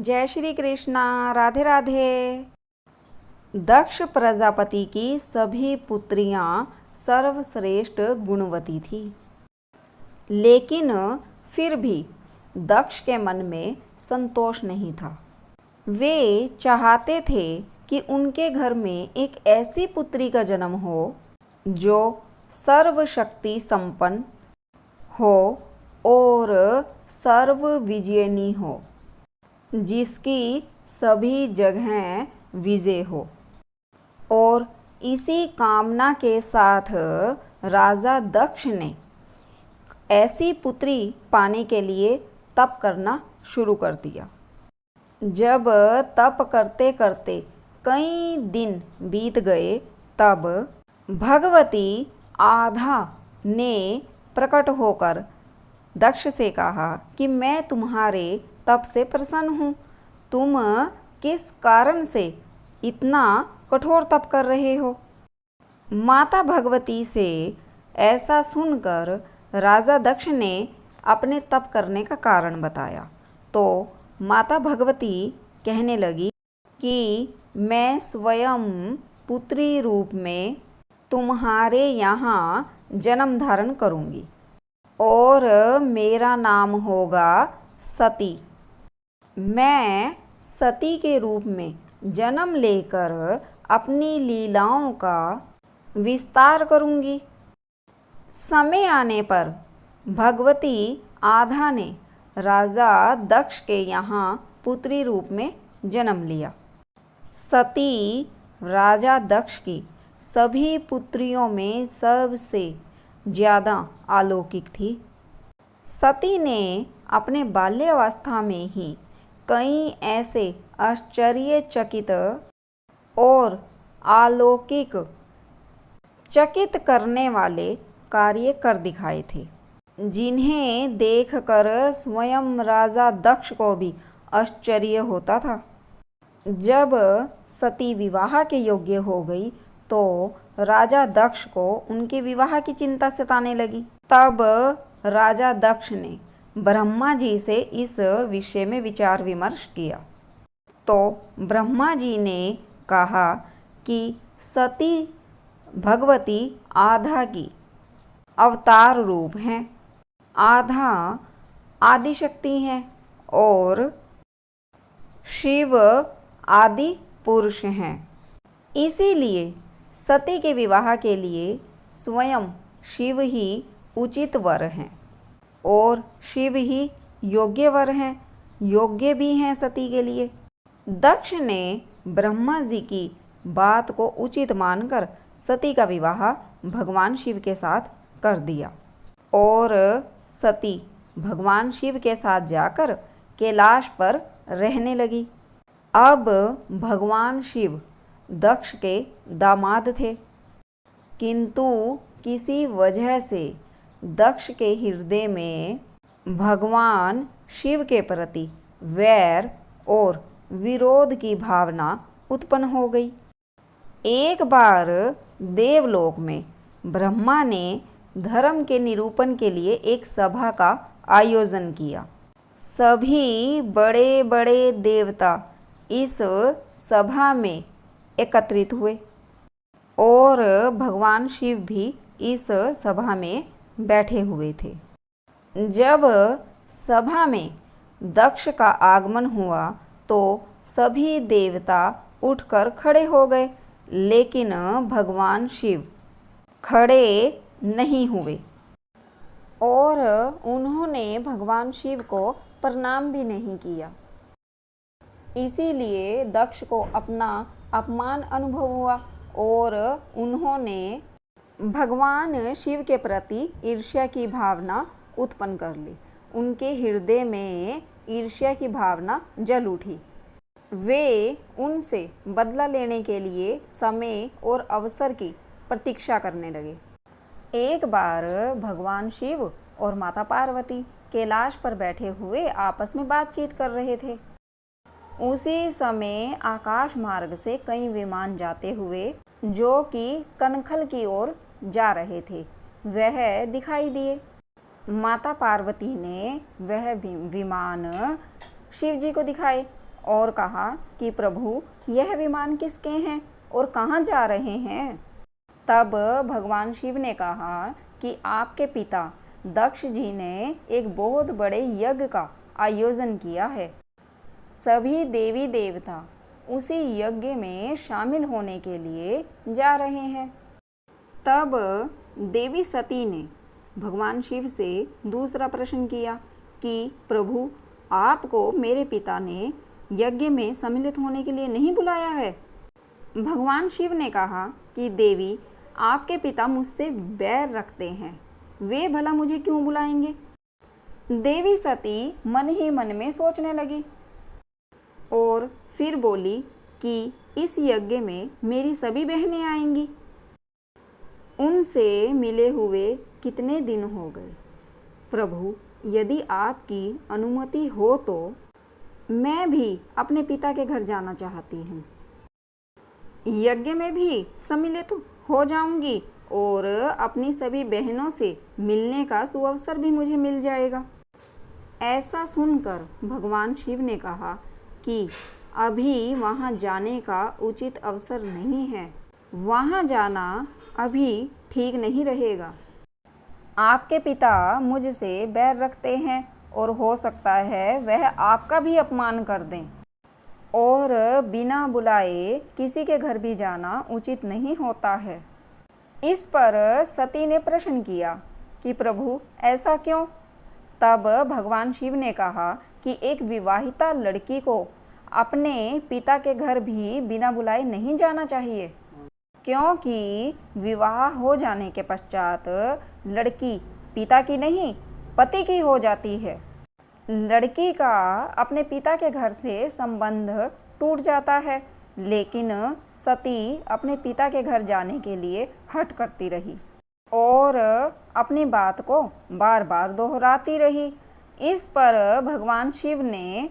जय श्री कृष्णा। राधे राधे। दक्ष प्रजापति की सभी पुत्रियां सर्वश्रेष्ठ गुणवती थी, लेकिन फिर भी दक्ष के मन में संतोष नहीं था। वे चाहते थे कि उनके घर में एक ऐसी पुत्री का जन्म हो जो सर्वशक्ति संपन्न हो और सर्वविजयनी हो, जिसकी सभी जगह विजय हो। और इसी कामना के साथ राजा दक्ष ने ऐसी पुत्री पाने के लिए तप करना शुरू कर दिया। जब तप करते करते कई दिन बीत गए, तब भगवती आधा ने प्रकट होकर दक्ष से कहा कि मैं तुम्हारे तप से प्रसन्न हूँ। तुम किस कारण से इतना कठोर तप कर रहे हो? माता भगवती से ऐसा सुनकर राजा दक्ष ने अपने तप करने का कारण बताया। तो माता भगवती कहने लगी कि मैं स्वयं पुत्री रूप में तुम्हारे यहाँ जन्म धारण करूँगी और मेरा नाम होगा सती। मैं सती के रूप में जन्म लेकर अपनी लीलाओं का विस्तार करूँगी। समय आने पर भगवती आधा ने राजा दक्ष के यहाँ पुत्री रूप में जन्म लिया। सती राजा दक्ष की सभी पुत्रियों में सबसे ज़्यादा अलौकिक थी। सती ने अपने बाल्यावस्था में ही कई ऐसे आश्चर्यचकित और अलौकिक चकित करने वाले कार्य कर दिखाए थे, जिन्हें देखकर स्वयं राजा दक्ष को भी आश्चर्य होता था। जब सती विवाह के योग्य हो गई तो राजा दक्ष को उनके विवाह की चिंता सताने लगी। तब राजा दक्ष ने ब्रह्मा जी से इस विषय में विचार विमर्श किया। तो ब्रह्मा जी ने कहा कि सती भगवती आधा की अवतार रूप हैं, आधा आदिशक्ति हैं और शिव आदि पुरुष हैं। इसीलिए सती के विवाह के लिए स्वयं शिव ही उचित वर हैं और शिव ही योग्य वर हैं, योग्य भी हैं सती के लिए। दक्ष ने ब्रह्मा जी की बात को उचित मानकर सती का विवाह भगवान शिव के साथ कर दिया और सती भगवान शिव के साथ जाकर कैलाश पर रहने लगी। अब भगवान शिव दक्ष के दामाद थे, किंतु किसी वजह से दक्ष के हृदय में भगवान शिव के प्रति वैर और विरोध की भावना उत्पन्न हो गई। एक बार देवलोक में ब्रह्मा ने धर्म के निरूपण के लिए एक सभा का आयोजन किया। सभी बड़े बड़े देवता इस सभा में एकत्रित हुए और भगवान शिव भी इस सभा में बैठे हुए थे। जब सभा में दक्ष का आगमन हुआ तो सभी देवता उठकर खड़े हो गए, लेकिन भगवान शिव खड़े नहीं हुए और उन्होंने भगवान शिव को प्रणाम भी नहीं किया। इसीलिए दक्ष को अपना अपमान अनुभव हुआ और उन्होंने भगवान शिव के प्रति ईर्ष्या की भावना उत्पन्न कर ली। उनके हृदय में ईर्ष्या की भावना जल उठी। वे उनसे बदला लेने के लिए समय और अवसर की प्रतीक्षा करने लगे। एक बार भगवान शिव और माता पार्वती कैलाश पर बैठे हुए आपस में बातचीत कर रहे थे। उसी समय आकाश मार्ग से कई विमान जाते हुए जो कि कनखल की ओर जा रहे थे, वह दिखाई दिए। माता पार्वती ने वह विमान शिव जी को दिखाए और कहा कि प्रभु, यह विमान किसके हैं और कहाँ जा रहे हैं? तब भगवान शिव ने कहा कि आपके पिता दक्ष जी ने एक बहुत बड़े यज्ञ का आयोजन किया है। सभी देवी देवता उसी यज्ञ में शामिल होने के लिए जा रहे हैं। तब देवी सती ने भगवान शिव से दूसरा प्रश्न किया कि प्रभु, आपको मेरे पिता ने यज्ञ में सम्मिलित होने के लिए नहीं बुलाया है? भगवान शिव ने कहा कि देवी, आपके पिता मुझसे बैर रखते हैं, वे भला मुझे क्यों बुलाएंगे? देवी सती मन ही मन में सोचने लगी और फिर बोली कि इस यज्ञ में मेरी सभी बहनें आएंगी। उनसे मिले हुए कितने दिन हो गए। प्रभु, यदि आपकी अनुमति हो तो मैं भी अपने पिता के घर जाना चाहती हूँ। यज्ञ में भी सम्मिलित हो जाऊंगी और अपनी सभी बहनों से मिलने का सुअवसर भी मुझे मिल जाएगा। ऐसा सुनकर भगवान शिव ने कहा कि अभी वहाँ जाने का उचित अवसर नहीं है, वहाँ जाना अभी ठीक नहीं रहेगा। आपके पिता मुझसे बैर रखते हैं और हो सकता है वह आपका भी अपमान कर दें, और बिना बुलाए किसी के घर भी जाना उचित नहीं होता है। इस पर सती ने प्रश्न किया कि प्रभु, ऐसा क्यों? तब भगवान शिव ने कहा कि एक विवाहिता लड़की को अपने पिता के घर भी बिना बुलाए नहीं जाना चाहिए, क्योंकि विवाह हो जाने के पश्चात लड़की पिता की नहीं, पति की हो जाती है। लड़की का अपने पिता के घर से संबंध टूट जाता है, लेकिन सती अपने पिता के घर जाने के लिए हठ करती रही और अपनी बात को बार बार दोहराती रही। इस पर भगवान शिव ने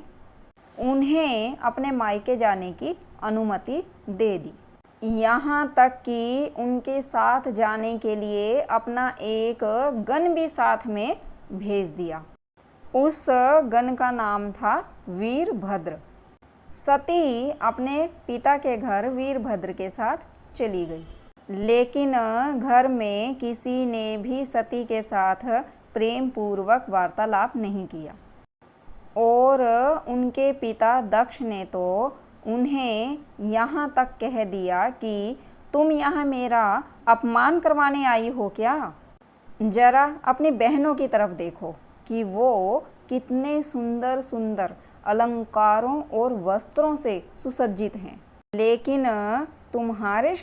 उन्हें अपने मायके जाने की अनुमति दे दी, यहाँ तक कि उनके साथ जाने के लिए अपना एक गण भी साथ में भेज दिया। उस गण का नाम था वीरभद्र। सती अपने पिता के घर वीरभद्र के साथ चली गई, लेकिन घर में किसी ने भी सती के साथ प्रेम पूर्वक वार्तालाप नहीं किया, और उनके पिता दक्ष ने तो उन्हें यहाँ तक कह दिया कि तुम यहाँ मेरा अपमान करवाने आई हो क्या? जरा अपनी बहनों की तरफ देखो कि वो कितने सुंदर सुंदर अलंकारों और वस्त्रों से सुसज्जित हैं, लेकिन तुम्हारे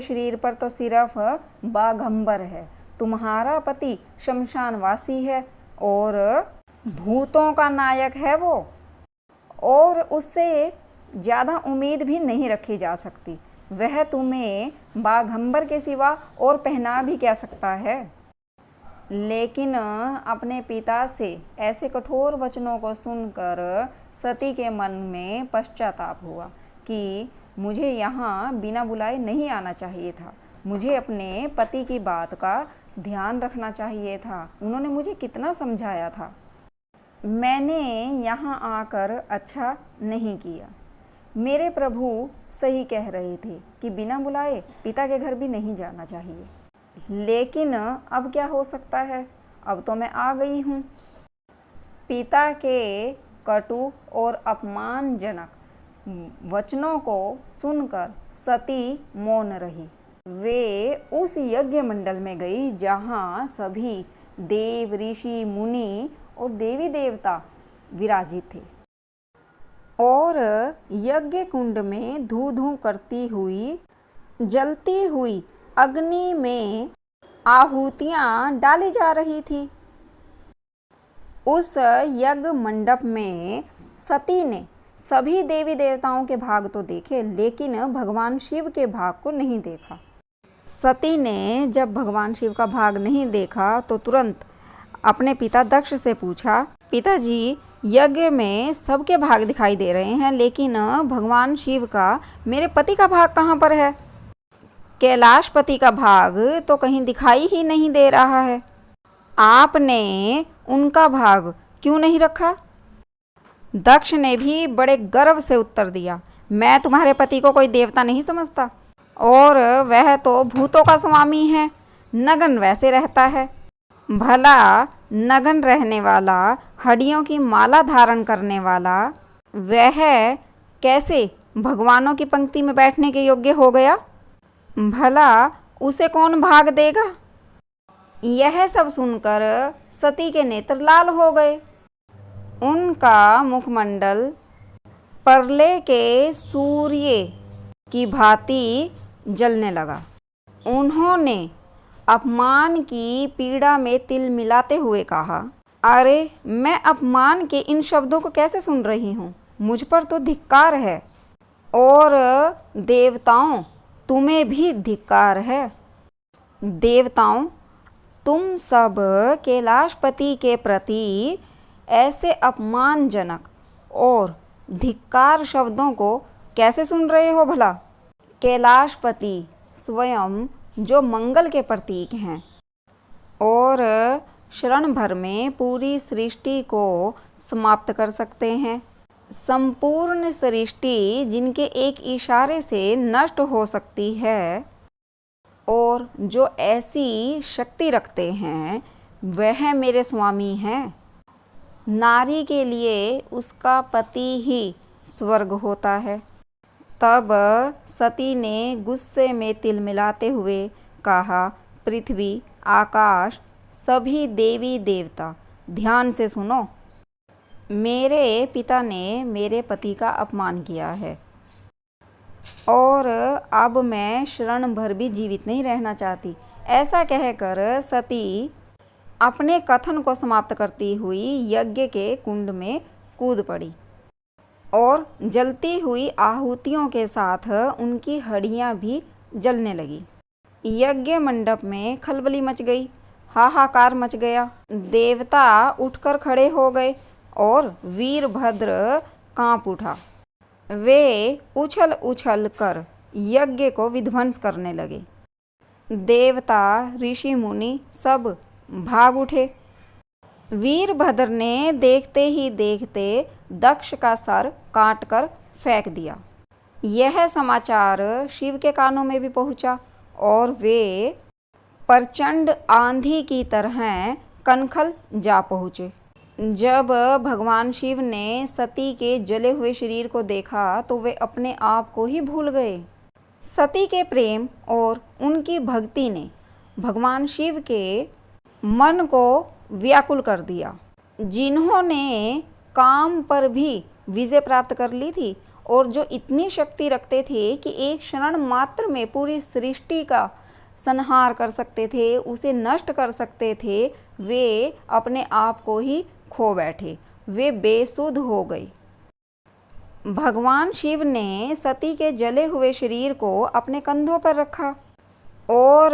शरीर पर तो सिर्फ बाघंबर है। तुम्हारा पति शमशानवासी है और भूतों का नायक है वो, और उससे ज़्यादा उम्मीद भी नहीं रखी जा सकती। वह तुम्हें बाघंबर के सिवा और पहना भी क्या सकता है? लेकिन अपने पिता से ऐसे कठोर वचनों को सुनकर सती के मन में पश्चाताप हुआ कि मुझे यहाँ बिना बुलाए नहीं आना चाहिए था, मुझे अपने पति की बात का ध्यान रखना चाहिए था। उन्होंने मुझे कितना समझाया था, मैंने यहाँ आकर अच्छा नहीं किया। मेरे प्रभु सही कह रहे थे कि बिना बुलाए पिता के घर भी नहीं जाना चाहिए, लेकिन अब क्या हो सकता है? अब तो मैं आ गई हूँ। पिता के कटु और अपमानजनक वचनों को सुनकर सती मौन रही। वे उस यज्ञ मंडल में गई जहाँ सभी देव, ऋषि, मुनि और देवी देवता विराजित थे, और यज्ञ कुंड में धू धू करती हुई जलती हुई अग्नि में आहुतियाँ डाली जा रही थी। उस यज्ञ मंडप में सती ने सभी देवी देवताओं के भाग तो देखे, लेकिन भगवान शिव के भाग को नहीं देखा। सती ने जब भगवान शिव का भाग नहीं देखा तो तुरंत अपने पिता दक्ष से पूछा, पिताजी, यज्ञ में सबके भाग दिखाई दे रहे हैं, लेकिन भगवान शिव का, मेरे पति का भाग कहाँ पर है? कैलाशपति का भाग तो कहीं दिखाई ही नहीं दे रहा है। आपने उनका भाग क्यों नहीं रखा? दक्ष ने भी बड़े गर्व से उत्तर दिया, मैं तुम्हारे पति को कोई देवता नहीं समझता, और वह तो भूतों का स्वामी है, नग्न वैसे रहता है। भला नग्न रहने वाला, हड्डियों की माला धारण करने वाला, वह कैसे भगवानों की पंक्ति में बैठने के योग्य हो गया? भला उसे कौन भाग देगा? यह सब सुनकर सती के नेत्र लाल हो गए। उनका मुखमंडल परले के सूर्य की भांति जलने लगा। उन्होंने अपमान की पीड़ा में तिल मिलाते हुए कहा, अरे मैं अपमान के इन शब्दों को कैसे सुन रही हूँ? मुझ पर तो धिक्कार है, और देवताओं तुम्हें भी धिक्कार है। देवताओं, तुम सब कैलाशपति के प्रति ऐसे अपमानजनक और धिक्कार शब्दों को कैसे सुन रहे हो भला? कैलाशपति स्वयं जो मंगल के प्रतीक हैं और क्षण भर में पूरी सृष्टि को समाप्त कर सकते हैं, संपूर्ण सृष्टि जिनके एक इशारे से नष्ट हो सकती है, और जो ऐसी शक्ति रखते हैं, वह मेरे स्वामी हैं। नारी के लिए उसका पति ही स्वर्ग होता है। तब सती ने गुस्से में तिल मिलाते हुए कहा, पृथ्वी, आकाश, सभी देवी देवता, ध्यान से सुनो। मेरे पिता ने मेरे पति का अपमान किया है, और अब मैं क्षण भर भी जीवित नहीं रहना चाहती। ऐसा कहकर सती अपने कथन को समाप्त करती हुई यज्ञ के कुंड में कूद पड़ी, और जलती हुई आहुतियों के साथ उनकी हड्डियां भी जलने लगी। यज्ञ मंडप में खलबली मच गई, हाहाकार मच गया। देवता उठकर खड़े हो गए और वीरभद्र कांप उठा। वे उछल उछल कर यज्ञ को विध्वंस करने लगे। देवता, ऋषि मुनि सब भाग उठे। वीरभद्र ने देखते ही देखते दक्ष का सर काटकर फेंक दिया। यह समाचार शिव के कानों में भी पहुंचा, और वे प्रचंड आंधी की तरह कनखल जा पहुँचे। जब भगवान शिव ने सती के जले हुए शरीर को देखा तो वे अपने आप को ही भूल गए। सती के प्रेम और उनकी भक्ति ने भगवान शिव के मन को व्याकुल कर दिया। जिन्होंने काम पर भी विजय प्राप्त कर ली थी, और जो इतनी शक्ति रखते थे कि एक क्षण मात्र में पूरी सृष्टि का संहार कर सकते थे, उसे नष्ट कर सकते थे, वे अपने आप को ही खो बैठे। वे बेसुध हो गई। भगवान शिव ने सती के जले हुए शरीर को अपने कंधों पर रखा और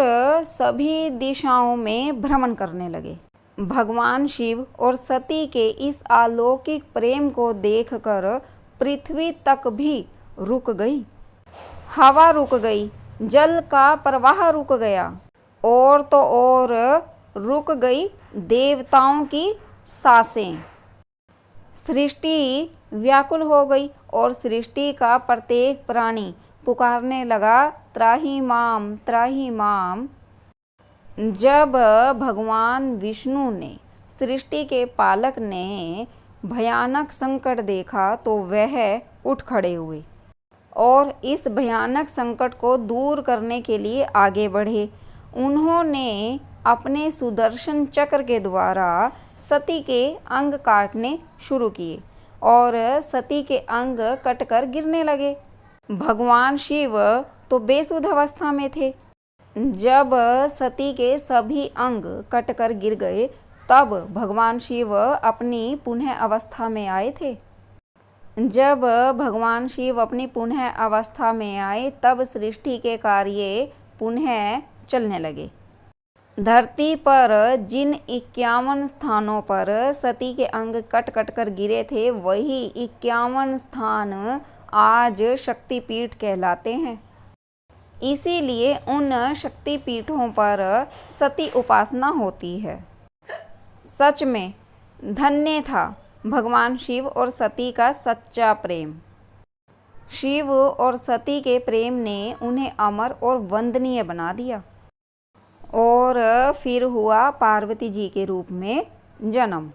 सभी दिशाओं में भ्रमण करने लगे। भगवान शिव और सती के इस अलौकिक प्रेम को देखकर पृथ्वी तक भी रुक गई, हवा रुक गई, जल का प्रवाह रुक गया, और तो और रुक गई देवताओं की सांसें। सृष्टि व्याकुल हो गई, और सृष्टि का प्रत्येक प्राणी पुकारने लगा, त्राहि माम, त्राहि माम। जब भगवान विष्णु ने, सृष्टि के पालक ने भयानक संकट देखा तो वह उठ खड़े हुए और इस भयानक संकट को दूर करने के लिए आगे बढ़े। उन्होंने अपने सुदर्शन चक्र के द्वारा सती के अंग काटने शुरू किए, और सती के अंग कटकर गिरने लगे। भगवान शिव तो बेसुध अवस्था में थे। जब सती के सभी अंग कटकर गिर गए, तब भगवान शिव अपनी पुनः अवस्था में आए थे। जब भगवान शिव अपनी पुनः अवस्था में आए, तब सृष्टि के कार्य पुनः चलने लगे। धरती पर जिन 51 स्थानों पर सती के अंग कट कट कर गिरे थे, वही 51 स्थान आज शक्तिपीठ कहलाते हैं। इसीलिए उन शक्तिपीठों पर सती उपासना होती है। सच में धन्य था भगवान शिव और सती का सच्चा प्रेम। शिव और सती के प्रेम ने उन्हें अमर और वंदनीय बना दिया और फिर हुआ पार्वती जी के रूप में जन्म।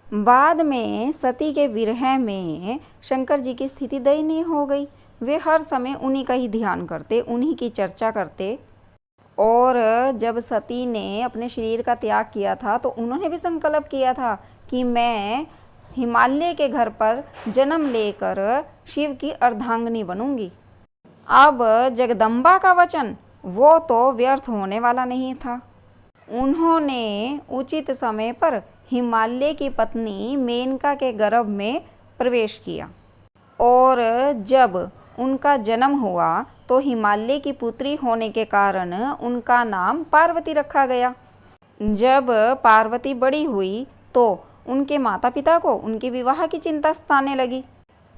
बाद में सती के विरह में शंकर जी की स्थिति दयनीय हो गई। वे हर समय उन्हीं का ही ध्यान करते, उन्हीं की चर्चा करते। और जब सती ने अपने शरीर का त्याग किया था तो उन्होंने भी संकल्प किया था कि मैं हिमालय के घर पर जन्म लेकर शिव की अर्धांगिनी बनूंगी। अब जगदम्बा का वचन वो तो व्यर्थ होने वाला नहीं था। उन्होंने उचित समय पर हिमालय की पत्नी मेनका के गर्भ में प्रवेश किया और जब उनका जन्म हुआ तो हिमालय की पुत्री होने के कारण उनका नाम पार्वती रखा गया। जब पार्वती बड़ी हुई तो उनके माता पिता को उनके विवाह की चिंता सताने लगी।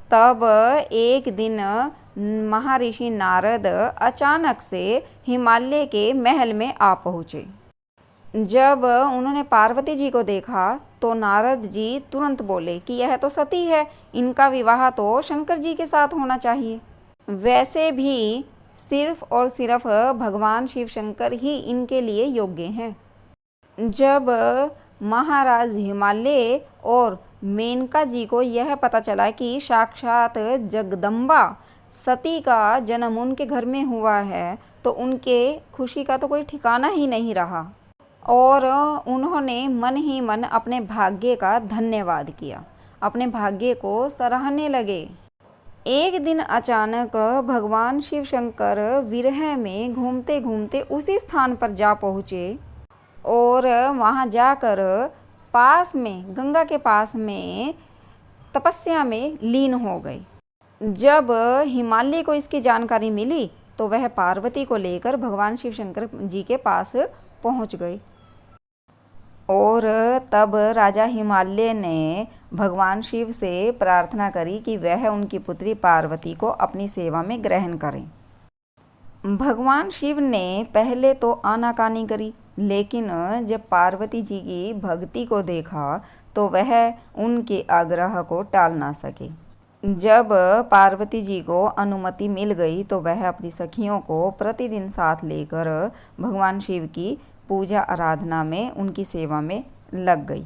तब एक दिन महर्षि नारद अचानक से हिमालय के महल में आ पहुँचे। जब उन्होंने पार्वती जी को देखा तो नारद जी तुरंत बोले कि यह तो सती है, इनका विवाह तो शंकर जी के साथ होना चाहिए। वैसे भी सिर्फ और सिर्फ भगवान शिव शंकर ही इनके लिए योग्य हैं। जब महाराज हिमालय और मेनका जी को यह पता चला कि साक्षात जगदम्बा सती का जन्म उनके घर में हुआ है तो उनके खुशी का तो कोई ठिकाना ही नहीं रहा और उन्होंने मन ही मन अपने भाग्य का धन्यवाद किया, अपने भाग्य को सराहने लगे। एक दिन अचानक भगवान शिव शंकर विरह में घूमते घूमते उसी स्थान पर जा पहुँचे और वहाँ जाकर पास में गंगा के पास में तपस्या में लीन हो गए। जब हिमालय को इसकी जानकारी मिली तो वह पार्वती को लेकर भगवान शिव शंकर जी के पास पहुँच गए और तब राजा हिमालय ने भगवान शिव से प्रार्थना करी कि वह उनकी पुत्री पार्वती को अपनी सेवा में ग्रहण करें। भगवान शिव ने पहले तो आनाकानी करी, लेकिन जब पार्वती जी की भक्ति को देखा तो वह उनके आग्रह को टाल ना सके। जब पार्वती जी को अनुमति मिल गई तो वह अपनी सखियों को प्रतिदिन साथ लेकर भगवान शिव की पूजा आराधना में उनकी सेवा में लग गई।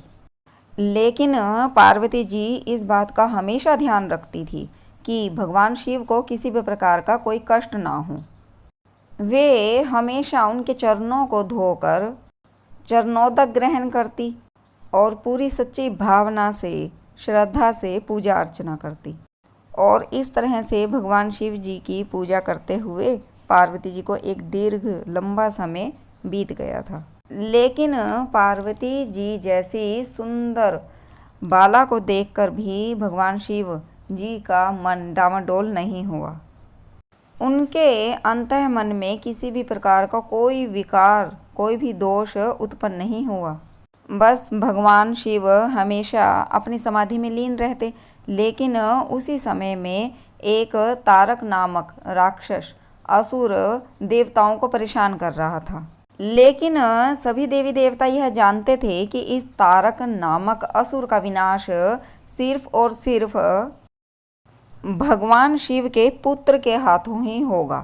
लेकिन पार्वती जी इस बात का हमेशा ध्यान रखती थी कि भगवान शिव को किसी भी प्रकार का कोई कष्ट ना हो। वे हमेशा उनके चरणों को धोकर चरणोदक ग्रहण करती और पूरी सच्ची भावना से श्रद्धा से पूजा अर्चना करती और इस तरह से भगवान शिव जी की पूजा करते हुए पार्वती जी को एक दीर्घ लंबा समय बीत गया था। लेकिन पार्वती जी जैसी सुंदर बाला को देखकर भी भगवान शिव जी का मन डामाडोल नहीं हुआ। उनके अंतः मन में किसी भी प्रकार का कोई विकार, कोई भी दोष उत्पन्न नहीं हुआ। बस भगवान शिव हमेशा अपनी समाधि में लीन रहते। लेकिन उसी समय में एक तारक नामक राक्षस असुर देवताओं को परेशान कर रहा था। लेकिन सभी देवी देवता यह जानते थे कि इस तारक नामक असुर का विनाश सिर्फ और सिर्फ भगवान शिव के पुत्र के हाथों ही होगा।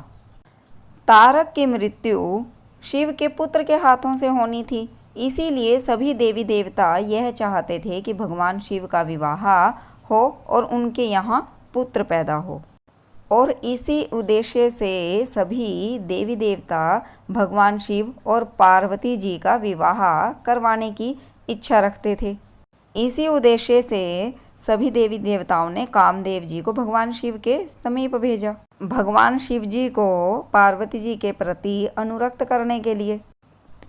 तारक की मृत्यु शिव के पुत्र के हाथों से होनी थी। इसीलिए सभी देवी देवता यह चाहते थे कि भगवान शिव का विवाह हो और उनके यहाँ पुत्र पैदा हो। और इसी उद्देश्य से सभी देवी देवता भगवान शिव और पार्वती जी का विवाह करवाने की इच्छा रखते थे। इसी उद्देश्य से सभी देवी देवताओं ने कामदेव जी को भगवान शिव के समीप भेजा, भगवान शिव जी को पार्वती जी के प्रति अनुरक्त करने के लिए।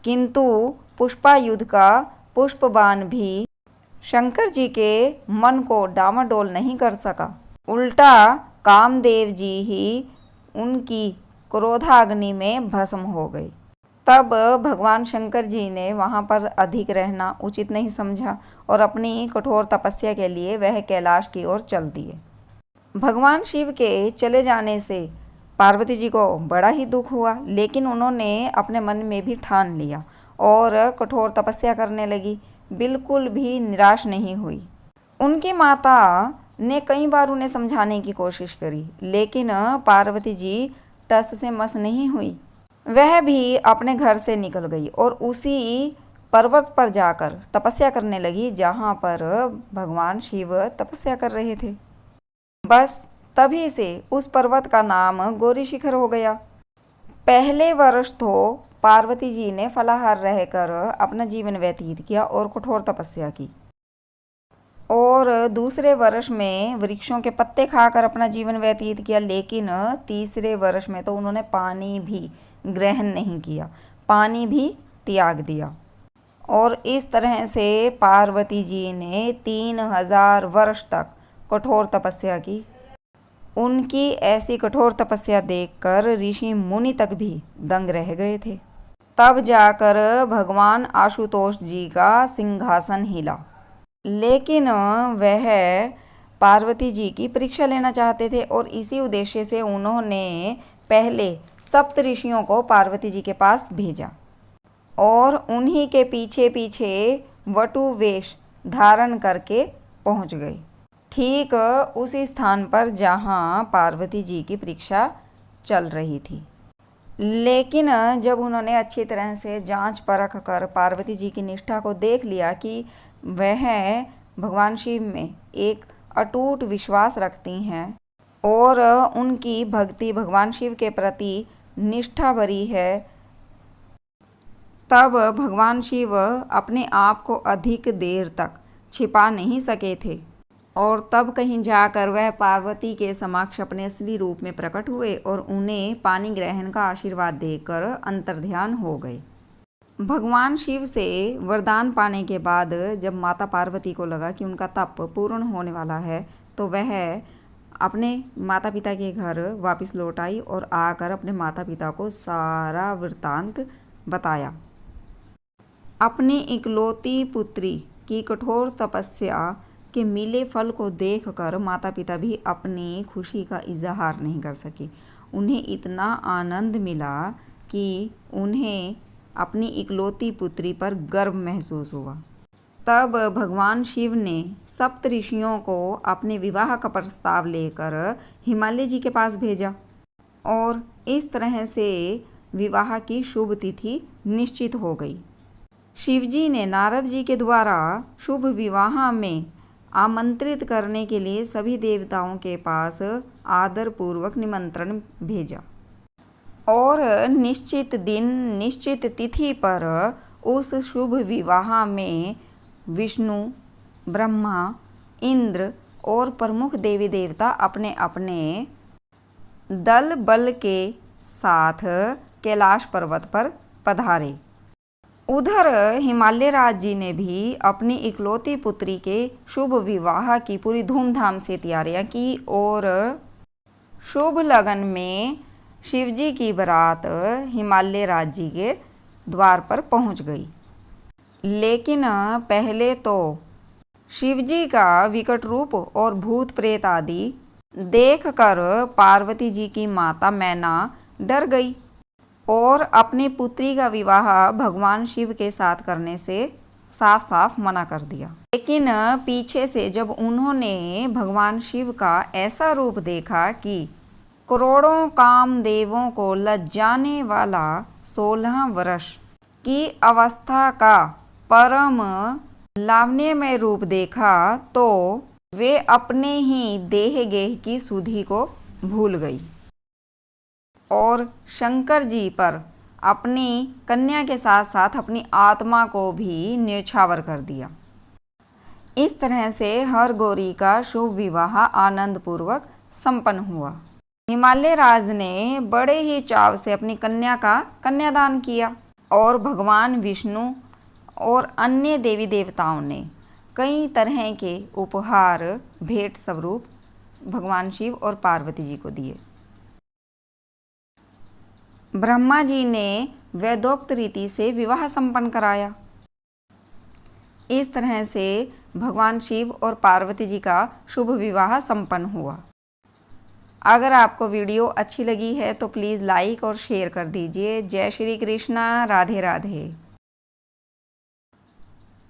किंतु पुष्पायुध का पुष्पबाण भी शंकर जी के मन को डामाडोल नहीं कर सका। उल्टा कामदेव जी ही उनकी क्रोधाग्नि में भस्म हो गए। तब भगवान शंकर जी ने वहाँ पर अधिक रहना उचित नहीं समझा और अपनी कठोर तपस्या के लिए वह कैलाश की ओर चल दिए। भगवान शिव के चले जाने से पार्वती जी को बड़ा ही दुख हुआ, लेकिन उन्होंने अपने मन में भी ठान लिया और कठोर तपस्या करने लगी, बिल्कुल भी निराश नहीं हुई। उनकी माता ने कई बार उन्हें समझाने की कोशिश करी, लेकिन पार्वती जी टस से मस नहीं हुई। वह भी अपने घर से निकल गई और उसी पर्वत पर जाकर तपस्या करने लगी जहाँ पर भगवान शिव तपस्या कर रहे थे। बस तभी से उस पर्वत का नाम गौरी शिखर हो गया। पहले वर्ष तो पार्वती जी ने फलाहार रहकर अपना जीवन व्यतीत किया और कठोर तपस्या की, और दूसरे वर्ष में वृक्षों के पत्ते खाकर अपना जीवन व्यतीत किया। लेकिन तीसरे वर्ष में तो उन्होंने पानी भी ग्रहण नहीं किया, पानी भी त्याग दिया। और इस तरह से पार्वती जी ने 3000 वर्ष तक कठोर तपस्या की। उनकी ऐसी कठोर तपस्या देखकर ऋषि मुनि तक भी दंग रह गए थे। तब जाकर भगवान आशुतोष जी का सिंहासन हिला, लेकिन वह पार्वती जी की परीक्षा लेना चाहते थे और इसी उद्देश्य से उन्होंने पहले सप्त ऋषियों को पार्वती जी के पास भेजा और उन्हीं के पीछे पीछे वटु वेश धारण करके पहुंच गए, ठीक उसी स्थान पर जहां पार्वती जी की परीक्षा चल रही थी। लेकिन जब उन्होंने अच्छी तरह से जांच परख कर पार्वती जी की निष्ठा को देख लिया कि वह भगवान शिव में एक अटूट विश्वास रखती हैं और उनकी भक्ति भगवान शिव के प्रति निष्ठा भरी है, तब भगवान शिव अपने आप को अधिक देर तक छिपा नहीं सके थे और तब कहीं जाकर वह पार्वती के समक्ष अपने असली रूप में प्रकट हुए और उन्हें पानी ग्रहण का आशीर्वाद देकर अंतर्ध्यान हो गए। भगवान शिव से वरदान पाने के बाद जब माता पार्वती को लगा कि उनका तप पूर्ण होने वाला है, तो वह अपने माता पिता के घर वापस लौट आई और आकर अपने माता पिता को सारा वृत्तांत बताया। अपनी इकलौती पुत्री की कठोर तपस्या के मिले फल को देखकर माता पिता भी अपनी खुशी का इजहार नहीं कर सके। उन्हें इतना आनंद मिला कि उन्हें अपनी इकलौती पुत्री पर गर्व महसूस हुआ। तब भगवान शिव ने सप्त ऋषियों को अपने विवाह का प्रस्ताव लेकर हिमालय जी के पास भेजा और इस तरह से विवाह की शुभ तिथि निश्चित हो गई। शिवजी ने नारद जी के द्वारा शुभ विवाह में आमंत्रित करने के लिए सभी देवताओं के पास आदरपूर्वक निमंत्रण भेजा और निश्चित दिन निश्चित तिथि पर उस शुभ विवाह में विष्णु, ब्रह्मा, इंद्र और प्रमुख देवी देवता अपने अपने दल बल के साथ कैलाश पर्वत पर पधारे। उधर हिमालय राज जी ने भी अपनी इकलौती पुत्री के शुभ विवाह की पूरी धूमधाम से तैयारियां की और शुभ लगन में शिवजी की बारात हिमालय राज जी के द्वार पर पहुंच गई। लेकिन पहले तो शिवजी का विकट रूप और भूत प्रेत आदि देखकर पार्वती जी की माता मैना डर गई और अपनी पुत्री का विवाह भगवान शिव के साथ करने से साफ साफ मना कर दिया। लेकिन पीछे से जब उन्होंने भगवान शिव का ऐसा रूप देखा कि करोड़ों कामदेवों को लज्जाने वाला 16 वर्ष की अवस्था का परम लावण्यमय रूप देखा, तो वे अपने ही देह गेह की सुधि को भूल गई और शंकर जी पर अपनी कन्या के साथ साथ अपनी आत्मा को भी न्यौछावर कर दिया। इस तरह से हर गौरी का शुभ विवाह आनंद पूर्वक संपन्न हुआ। हिमालय राज ने बड़े ही चाव से अपनी कन्या का कन्यादान किया और भगवान विष्णु और अन्य देवी देवताओं ने कई तरह के उपहार भेंट स्वरूप भगवान शिव और पार्वती जी को दिए। ब्रह्मा जी ने वेदोक्त रीति से विवाह संपन्न कराया। इस तरह से भगवान शिव और पार्वती जी का शुभ विवाह संपन्न हुआ। अगर आपको वीडियो अच्छी लगी है तो प्लीज़ लाइक और शेयर कर दीजिए। जय श्री कृष्णा, राधे राधे।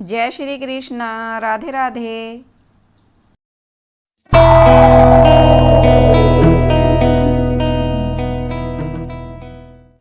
जय श्री कृष्णा, राधे राधे।